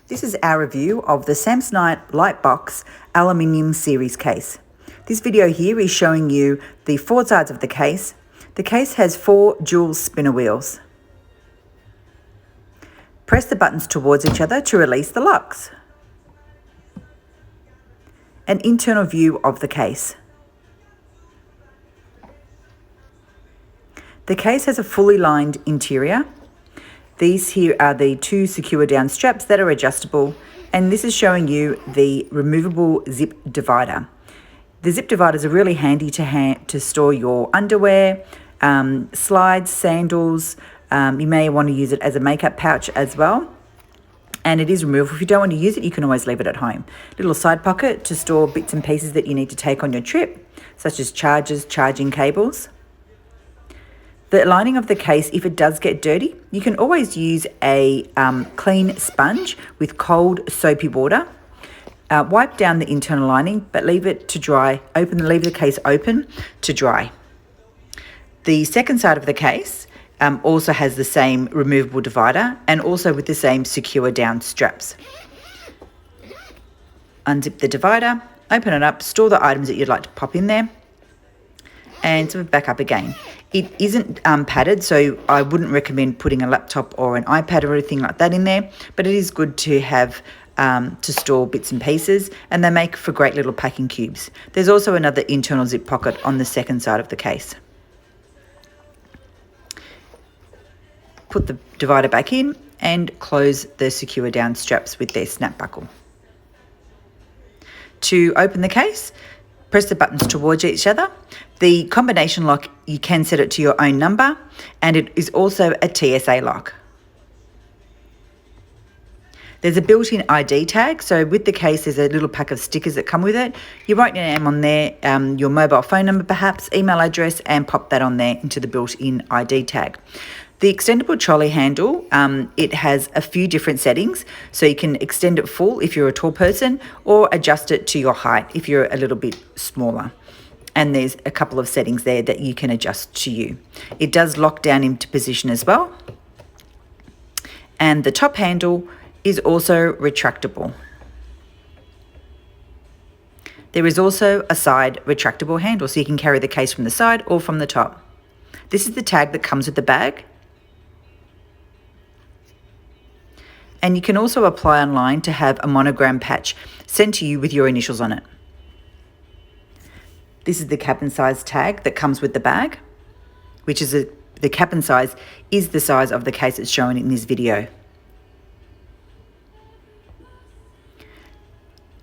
This is our review of the Samsonite Lite-Box Aluminium series case. This video here is showing you the four sides of the case. The case has 4 dual spinner wheels. Press the buttons towards each other to release the locks. An internal view of the case. The case has a fully lined interior. These here are the 2 secure down straps that are adjustable, and this is showing you the removable zip divider. The zip dividers are really handy to store your underwear, slides, sandals. You may want to use it as a makeup pouch as well. And it is removable. If you don't want to use it, you can always leave it at home. Little side pocket to store bits and pieces that you need to take on your trip, such as chargers, charging cables. The lining of the case, if it does get dirty, you can always use a clean sponge with cold soapy water. Wipe down the internal lining, but leave it to dry. Leave the case open to dry. The second side of the case also has the same removable divider and also with the same secure down straps. Unzip the divider, open it up, store the items that you'd like to pop in there, and zip it back up again. It isn't padded, so I wouldn't recommend putting a laptop or an iPad or anything like that in there, but it is good to have to store bits and pieces, and they make for great little packing cubes. There's also another internal zip pocket on the second side of the case. Put the divider back in and close the secure down straps with their snap buckle. To open the case, press the buttons towards each other. The combination lock, you can set it to your own number, and it is also a TSA lock. There's a built-in ID tag, so with the case there's a little pack of stickers that come with it. You write your name on there, your mobile phone number perhaps, email address, and pop that on there into the built-in ID tag. The extendable trolley handle, it has a few different settings, so you can extend it full if you're a tall person or adjust it to your height if you're a little bit smaller. And there's a couple of settings there that you can adjust to you. It does lock down into position as well. And the top handle is also retractable. There is also a side retractable handle, so you can carry the case from the side or from the top. This is the tag that comes with the bag. And you can also apply online to have a monogram patch sent to you with your initials on it. This is the cabin size tag that comes with the bag, which is the cabin size is the size of the case that's shown in this video.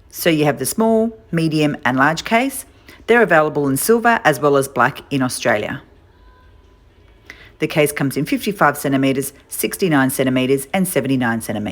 So you have the small, medium and large case. They're available in silver as well as black in Australia. The case comes in 55 centimetres, 69 centimetres and 79 centimetres.